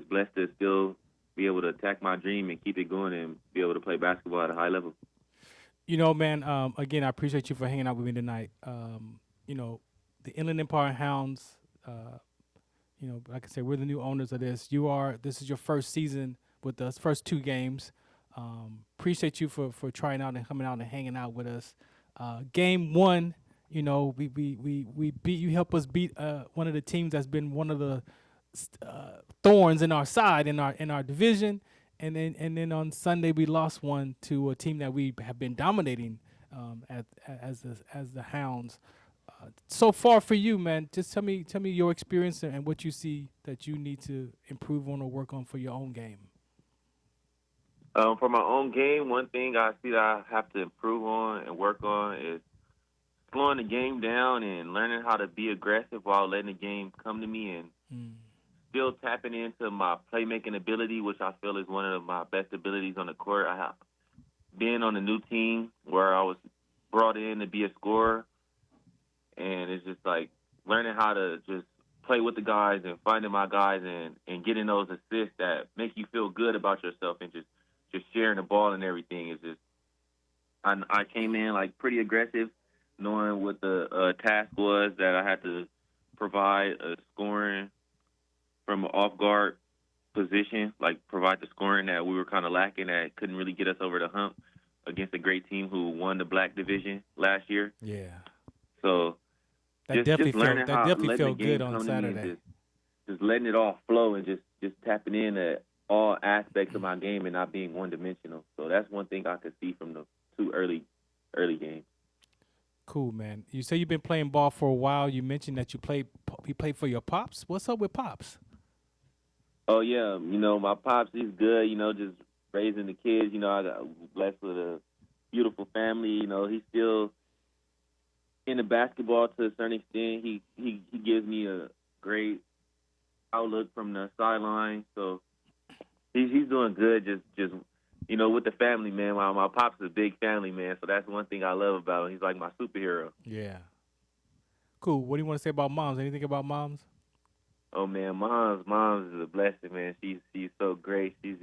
blessed to still be able to attack my dream and keep it going and be able to play basketball at a high level. Man, again, I appreciate you for hanging out with me tonight. The Inland Empire Hounds, like I said, we're the new owners of this. This is your first season with us, first 2 games. Appreciate you for trying out and coming out and hanging out with us. Game 1, we beat you, help us beat one of the teams that's been one of the thorns in our side in our division, and then on Sunday we lost one to a team that we have been dominating as the Hounds. So far for you, man, just tell me your experience and what you see that you need to improve on or work on for your own game. For my own game, one thing I see that I have to improve on and work on is slowing the game down and learning how to be aggressive while letting the game come to me and still tapping into my playmaking ability, which I feel is one of my best abilities on the court. I have been on a new team where I was brought in to be a scorer, and it's just like learning how to just play with the guys and finding my guys and getting those assists that make you feel good about yourself and just sharing the ball and everything is just I came in like pretty aggressive, knowing what the task was that I had to provide a scoring from an off guard position, like provide the scoring that we were kind of lacking, that couldn't really get us over the hump against a great team who won the black division last year. Yeah, So that just learning how definitely letting the felt good game on come to me Saturday. and just letting it all flow and just tapping in at all aspects of my game and not being one dimensional. So that's one thing I could see from the 2 early games. Cool, man. You say you've been playing ball for a while. You mentioned that you played for your pops. What's up with pops? Oh yeah, my pops, he's good. Just raising the kids. I got blessed with a beautiful family. He's still into basketball to a certain extent. He gives me a great outlook from the sideline. So he's doing good. Just with the family, man. My pops is a big family man. So that's one thing I love about him. He's like my superhero. Yeah. Cool. What do you want to say about moms? Anything about moms? Oh man, mom's is a blessing, man. She's so great. She's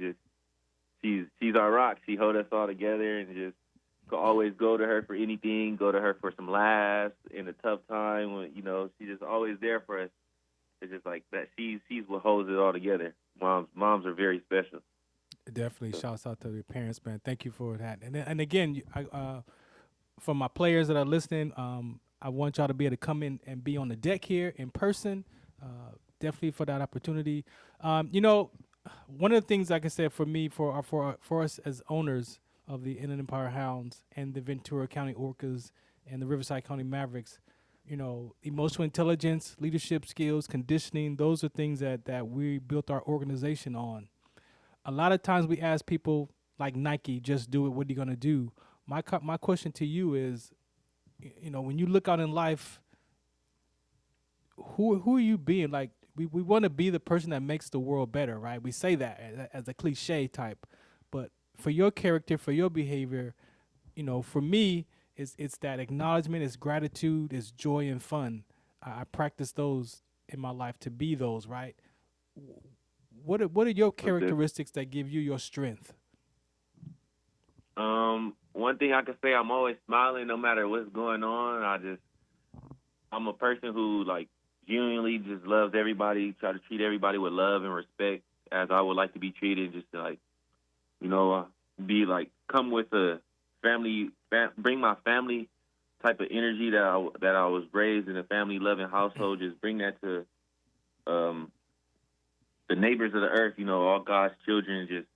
our rock. She hold us all together and just always go to her for anything. Go to her for some laughs in a tough time. When she's just always there for us. It's just like that. She's what holds it all together. Moms are very special. Definitely. Shouts out to your parents, man. Thank you for that. And again, for my players that are listening, I want y'all to be able to come in and be on the deck here in person. Definitely for that opportunity. One of the things, like I said, for me, for us as owners of the Inland Empire Hounds and the Ventura County Orcas and the Riverside County Mavericks, emotional intelligence, leadership skills, conditioning, those are things that we built our organization on. A lot of times we ask people like Nike, just do it. What are you going to do? My question to you is, when you look out in life, who are you being? Like, we want to be the person that makes the world better, right? We say that as a cliche type, but for your character, for your behavior, for me, it's that acknowledgement, it's gratitude, it's joy and fun. I practice those in my life to be those, right? What are your characteristics that give you your strength? One thing I can say, I'm always smiling no matter what's going on. I'm a person who like genuinely just loves everybody, try to treat everybody with love and respect as I would like to be treated. Just to be like, come with a family, bring my family type of energy that I was raised in a family loving household. Just bring that to the neighbors of the earth. All God's children. Just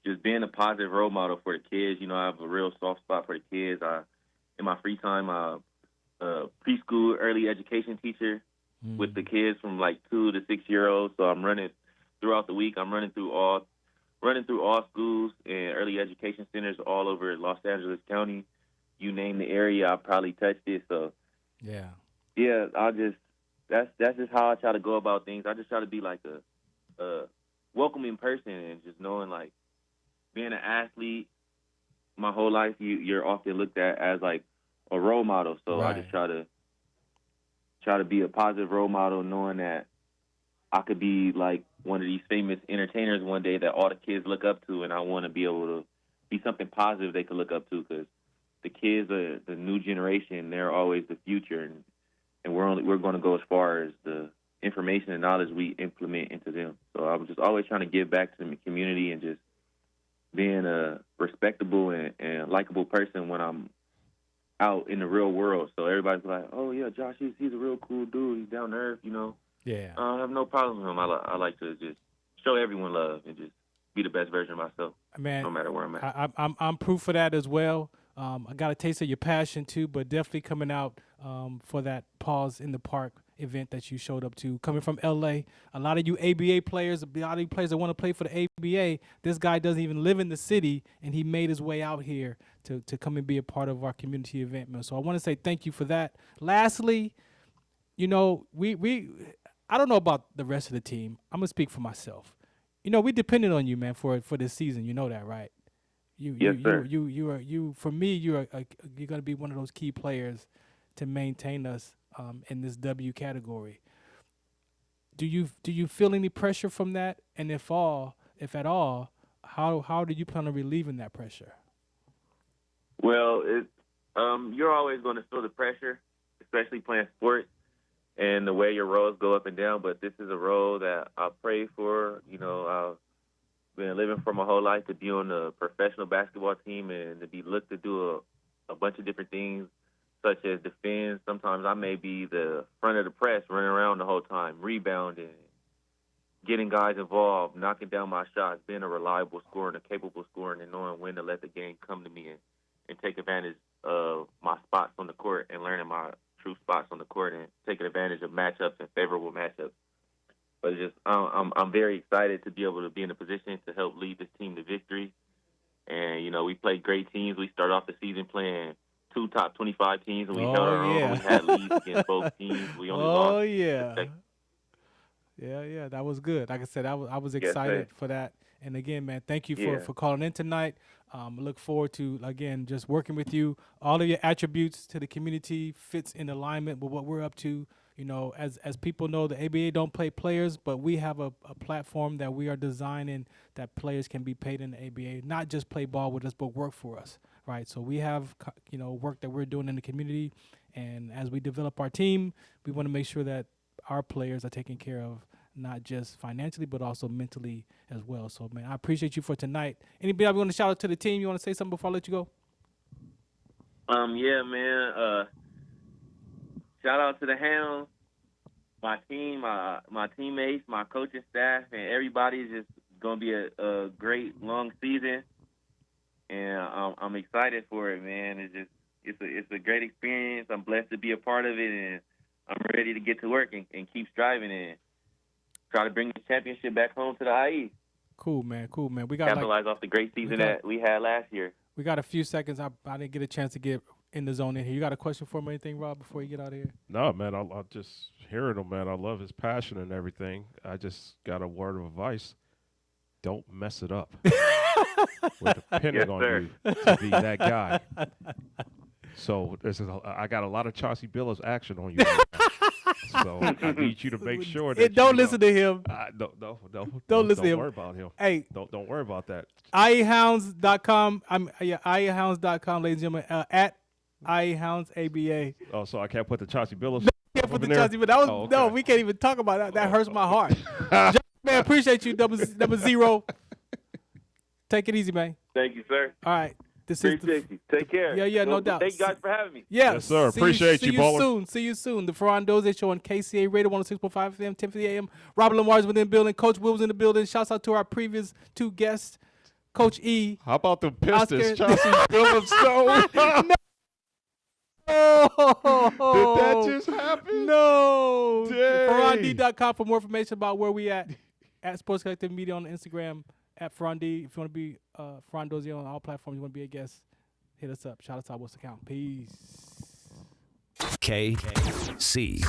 just being a positive role model for the kids. I have a real soft spot for the kids. In my free time, preschool early education teacher with the kids from like 2 to 6 year olds. So I'm running throughout the week. I'm running through all schools and early education centers all over Los Angeles County. You name the area, I probably touched it. So yeah, that's just how I try to go about things. I just try to be like a welcoming person, and just knowing, like, being an athlete my whole life, you're often looked at as like a role model. So I just try to be a positive role model, knowing that I could be like one of these famous entertainers one day that all the kids look up to, and I want to be able to be something positive they could look up to, because the kids are the new generation. They're always the future, and we're going to go as far as the information and knowledge we implement into them. So I'm just always trying to give back to the community and just being a respectable and likable person when I'm out in the real world. So everybody's like, oh, yeah, Josh, he's a real cool dude. He's down to earth, Yeah. I have no problem with him. I like to just show everyone love and just be the best version of myself, Man, no matter where I'm at. I'm proof of that as well. I got a taste of your passion too, but definitely coming out for that Pause in the Park event that you showed up to. Coming from LA, a lot of you ABA players, a lot of you players that want to play for the ABA, this guy doesn't even live in the city, and he made his way out here to come and be a part of our community event, man. So I want to say thank you for that. Lastly, we I don't know about the rest of the team. I'm gonna speak for myself. We depended on you, man, for this season. You know that, right? Yes, sir. For me, you're gonna be one of those key players to maintain us in this W category. Do you feel any pressure from that? And if at all, how do you plan on relieving that pressure? Well, you're always going to feel the pressure, especially playing sports and the way your roles go up and down. But this is a role that I pray for. I've been living for my whole life to be on the professional basketball team and to be looked to do a bunch of different things, such as defend. Sometimes I may be the front of the press, running around the whole time, rebounding, getting guys involved, knocking down my shots, being a reliable scorer and a capable scorer, and knowing when to let the game come to me and take advantage of my spots on the court and learning my true spots on the court and taking advantage of matchups and favorable matchups. But it's just I'm very excited to be able to be in a position to help lead this team to victory. And, we played great teams. We started off the season playing 2 top 25 teams, and we held our own. We had leads against both teams. We only lost. Oh, yeah. Yeah, that was good. Like I said, I was excited for that. And again, man, thank you for calling in tonight. I look forward to, again, just working with you. All of your attributes to the community fits in alignment with what we're up to. As people know, the ABA don't pay players, but we have a platform that we are designing that players can be paid in the ABA, not just play ball with us, but work for us, right? So we have, work that we're doing in the community, and as we develop our team, we want to make sure that our players are taken care of, not just financially, but also mentally as well. So, man, I appreciate you for tonight. Anybody want to shout out to the team? You want to say something before I let you go? Yeah, man. Shout out to the Hounds, my team, my teammates, my coaching staff, and everybody. Is just going to be a great long season, and I'm excited for it, man. It's a great experience. I'm blessed to be a part of it, and I'm ready to get to work and keep striving and try to bring the championship back home to the IE. Cool, man. We got capitalize off the great season that we had last year. We got a few seconds. I didn't get a chance to get in the zone in here. You got a question for me or anything, Rob, before you get out of here? No, man. I'll just hearing him, man. I love his passion and everything. I just got a word of advice. Don't mess it up. We're depending on you to be that guy. So I got a lot of Chauncey Billups action on you. So I need you to make sure that don't listen to him. Don't listen to him. Don't worry about him. Hey, don't worry about that. IEHounds.com. IEHounds.com, ladies and gentlemen. At IEHounds ABA. Oh, so I can't put the Chauncey Billups. Can't put the Chauncey Billups. No, we can't even talk about that. That hurts my heart. Man, appreciate you, number 0. Take it easy, man. Thank you, sir. All right. Appreciate you. Take care. Yeah, no doubt. Thank you guys for having me. Yeah. Yes, sir. Appreciate you, baller. See you soon. The Farron Dozier Show on KCA Radio 106.5 FM, 1050 AM. Robert Lamar's within the building. Coach Will was in the building. Shouts out to our previous 2 guests. Coach E. How about the Pistons? Oscar- Chauncey Billups. Did that just happen? No. Dang. FarronD.com for more information about where we at Sports Collective Media on Instagram, at FarronD. If you want to be Farron Dozier on all platforms, you want to be a guest, hit us up. Shout out to our What's Account. Peace. KCAA.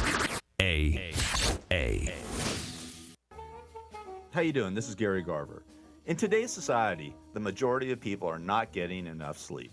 How you doing? This is Gary Garver. In today's society, the majority of people are not getting enough sleep.